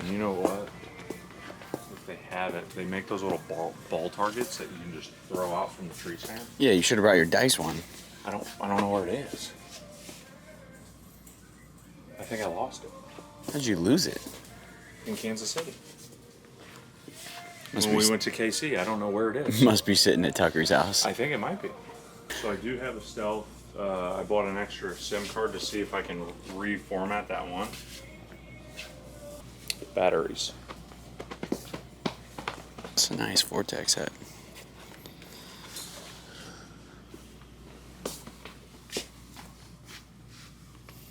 And you know what? If they have it, they make those little ball targets that you can just throw out from the tree stand. Yeah, you should have brought your dice one. I don't know where it is. I think I lost it. How'd you lose it? In Kansas City. When we went to KC, I don't know where it is. Must be sitting at Tucker's house. I think it might be. So I do have a stealth. I bought an extra SIM card to see if I can reformat that one. Batteries. It's a nice Vortex head.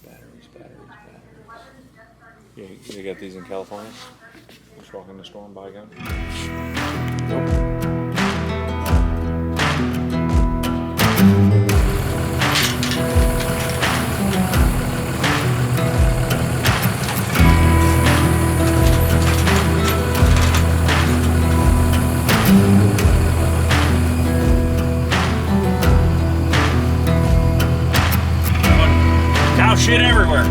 Batteries. Yeah, you got these in California? Just walk in the store and buy a gun? Nope. Shit everywhere.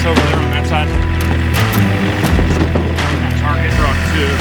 Over there on that side. That target truck too.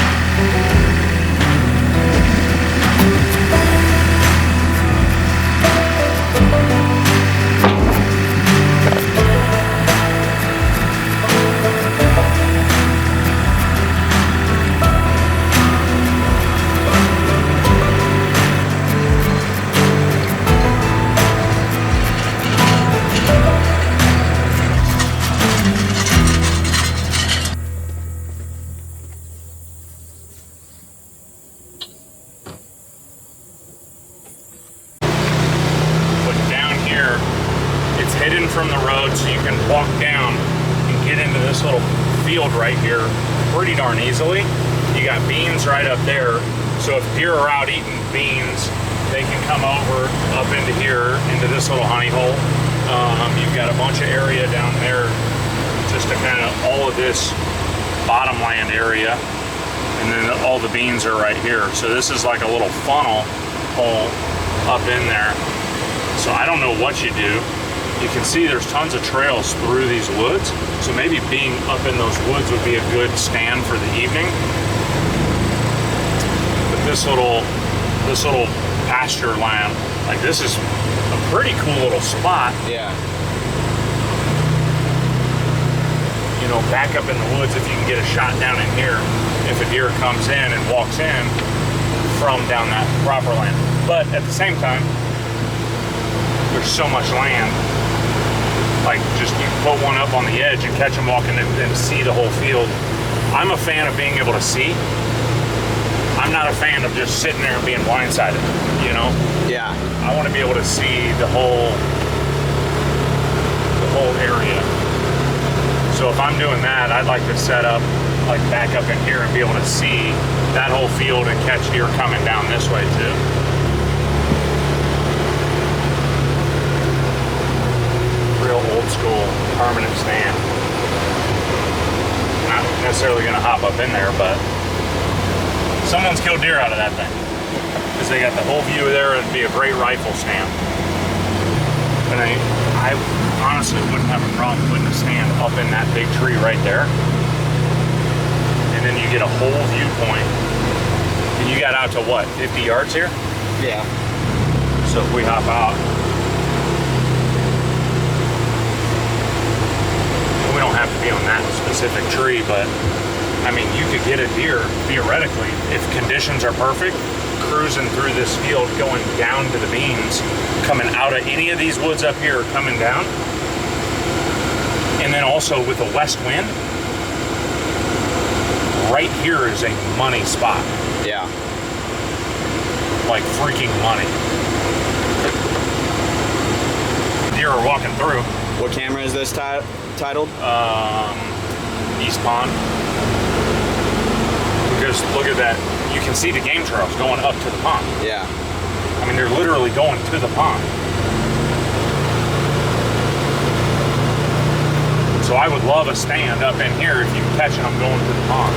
Hidden from the road, so you can walk down and get into this little field right here pretty darn easily. You got beans right up there, so if deer are out eating beans, they can come over up into here, into this little honey hole. You've got a bunch of area down there, just to kind of all of this bottomland area, and then all the beans are right here. So this is like a little funnel hole up in there. So I don't know what you do. You can see there's tons of trails through these woods, so maybe being up in those woods would be a good stand for the evening. But this little pasture land, like this is a pretty cool little spot. Yeah. You know, back up in the woods, if you can get a shot down in here, if a deer comes in and walks in from down that proper land. But at the same time, there's so much land. Like, just you put one up on the edge and catch them walking in and see the whole field. I'm a fan of being able to see. I'm not a fan of just sitting there and being blindsided, you know? Yeah. I want to be able to see the whole area. So if I'm doing that, I'd like to set up, like back up in here and be able to see that whole field and catch deer coming down this way too. Real old school permanent stand. Not necessarily gonna hop up in there, but someone's killed deer out of that thing. Because they got the whole view there. It'd be a great rifle stand. And I honestly wouldn't have a problem putting a stand up in that big tree right there. And then you get a whole viewpoint. And you got out to what, 50 yards here? Yeah. So if we hop out, we don't have to be on that specific tree, but I mean, you could get a deer, theoretically, if conditions are perfect, cruising through this field, going down to the beans, coming out of any of these woods up here, coming down. And then also with the west wind, right here is a money spot. Yeah. Like freaking money. Deer are walking through. What camera is this titled? East Pond. Because look at that, you can see the game trails going up to the pond. Yeah. I mean, they're literally going to the pond. So I would love a stand up in here if you can catch them going to the pond.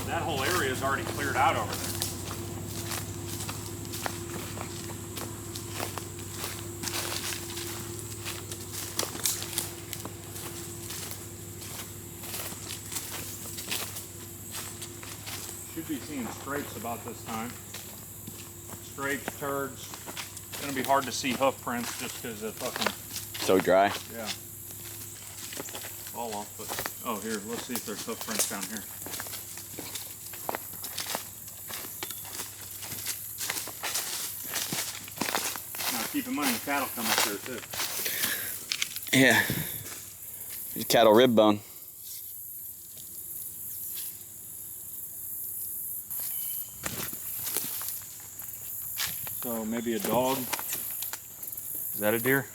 That whole area is already cleared out over there. Should be seeing scrapes about this time. Scrapes, turds. It's gonna be hard to see hoof prints just because of fucking. So dry. Yeah. All off, but oh, here, let's see if there's hoof prints down here. Now keep in mind the cattle come up there too. Yeah. Cattle rib bone. So maybe a dog. Is that a deer?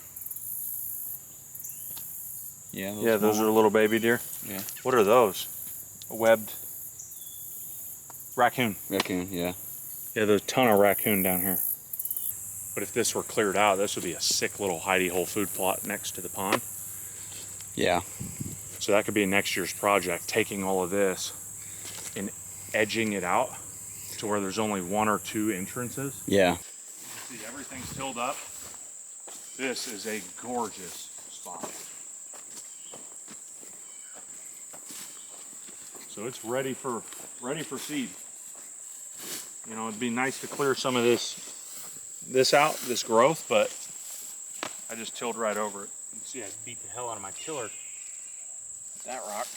Yeah. Yeah, those are little baby deer. Yeah. What are those? A webbed raccoon. Raccoon, yeah. Yeah, there's a ton of raccoon down here. But if this were cleared out, this would be a sick little hidey hole food plot next to the pond. Yeah. So that could be next year's project, taking all of this and edging it out to where there's only 1 or 2 entrances. Yeah. See, everything's tilled up. This is a gorgeous spot. So it's ready for seed. You know, it'd be nice to clear some of this out, this growth, but I just tilled right over it. You can see I beat the hell out of my tiller. That rock.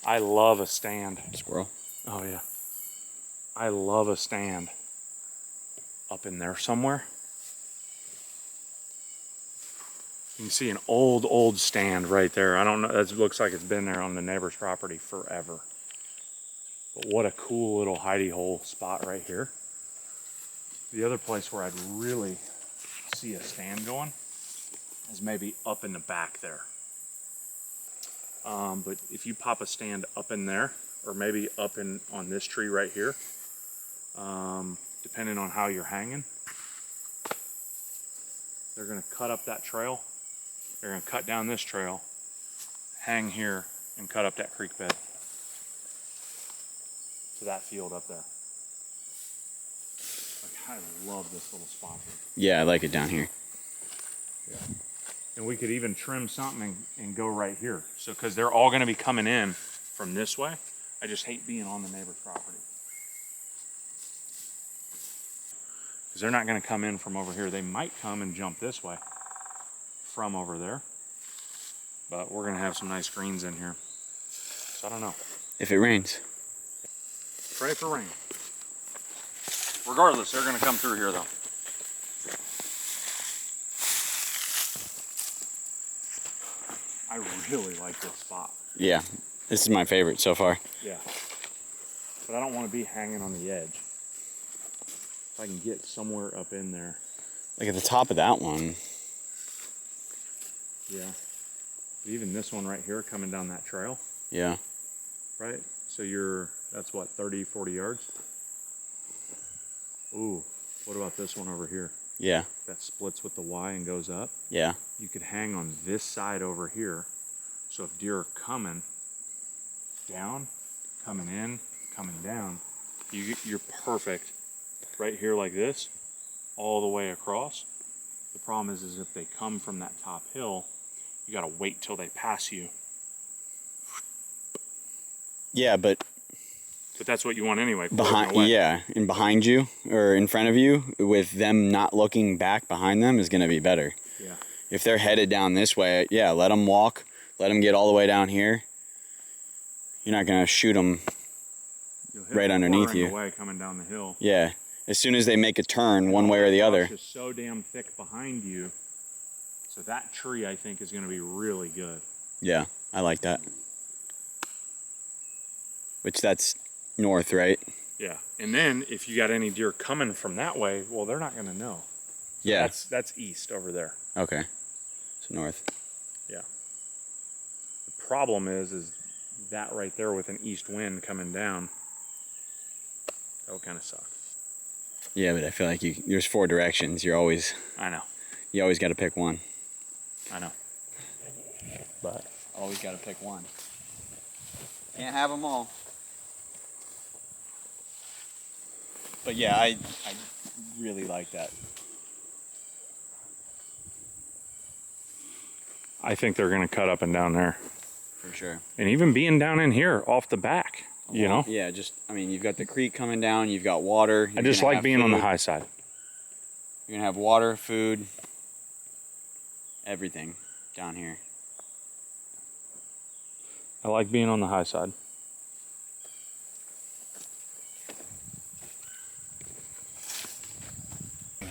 I love a stand. Squirrel. Oh yeah. I love a stand up in there somewhere. You can see an old stand right there. I don't know, that looks like it's been there on the neighbor's property forever. But what a cool little hidey hole spot right here. The other place where I'd really see a stand going is maybe up in the back there. But if you pop a stand up in there, or maybe up in on this tree right here, depending on how you're hanging, they're gonna cut up that trail. They're gonna cut down this trail, hang here, and cut up that creek bed to that field up there. Like, I love this little spot here. Yeah, I like it down here. Yeah. And we could even trim something and go right here. So, because they're all gonna be coming in from this way. I just hate being on the neighbor's property. Because they're not gonna come in from over here. They might come and jump this way from over there. But we're gonna have some nice greens in here. So I don't know. If it rains. Pray for rain. Regardless, they're gonna come through here though. I really like this spot. Yeah. This is my favorite so far. Yeah. But I don't want to be hanging on the edge. If I can get somewhere up in there. Like at the top of that one. Yeah. But even this one right here coming down that trail. Yeah. Right? So that's what, 30, 40 yards? Ooh, what about this one over here? Yeah. That splits with the Y and goes up. Yeah. You could hang on this side over here. So if deer are coming down, coming in, coming down, you're perfect right here like this, all the way across. The problem is if they come from that top hill, you gotta wait till they pass you. Yeah, but that's what you want anyway. and behind you or in front of you, with them not looking back behind them, is going to be better. Yeah. If they're headed down this way, yeah, let them walk let them get all the way down here, you're not gonna shoot them right underneath you. Way coming down the hill. Yeah, as soon as they make a turn one way or the other. It's so damn thick behind you. So that tree, I think, is going to be really good. Yeah, I like that. Which that's north, right? Yeah, and then if you got any deer coming from that way, well, they're not going to know. So yeah. That's east over there. Okay, so north. Yeah. The problem is that right there with an east wind coming down, that would kind of suck. Yeah, but I feel like there's 4 directions. You're always... I know. You always got to pick one. I know. But always got to pick one. Can't have them all. But yeah, I really like that. I think they're going to cut up and down there. For sure. And even being down in here off the back, you know? Yeah, just, I mean, you've got the creek coming down, you've got water. I just like being on the high side. You're going to have water, food, everything down here. I like being on the high side.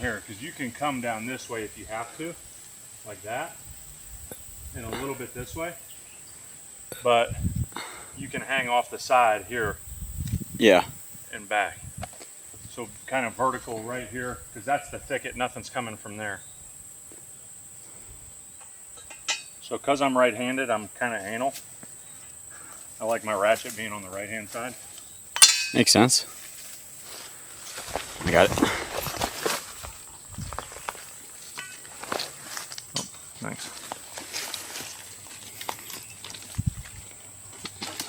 Here, because you can come down this way if you have to, like that, and a little bit this way, but you can hang off the side here. Yeah. And back. So kind of vertical right here, because that's the thicket, nothing's coming from there. So because I'm right-handed, I'm kind of anal. I like my ratchet being on the right-hand side. Makes sense. I got it. Thanks.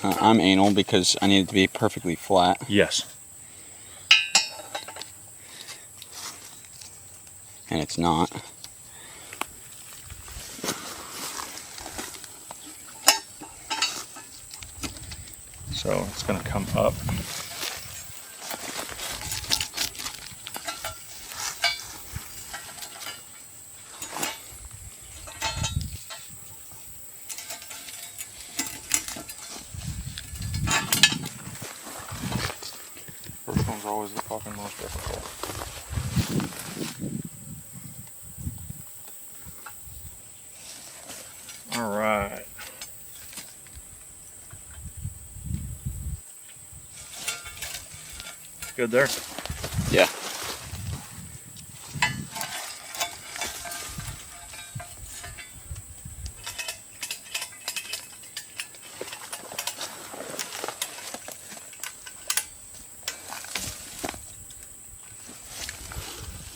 I'm anal because I need it to be perfectly flat. Yes. And it's not. So it's going to come up. First one's always the fucking most difficult. All right. Good there? Yeah.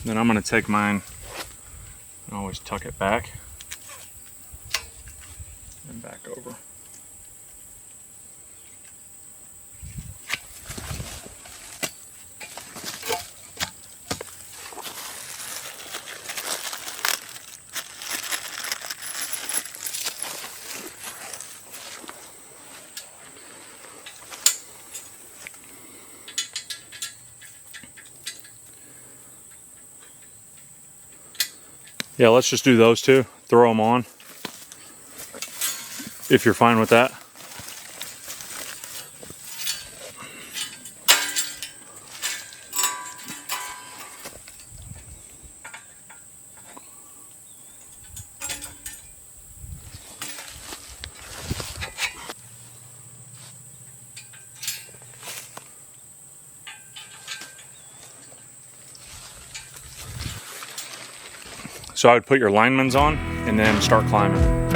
Then I'm going to take mine and always tuck it back and back over. Yeah, let's just do those two. Throw them on. If you're fine with that. So I would put your lineman's on and then start climbing.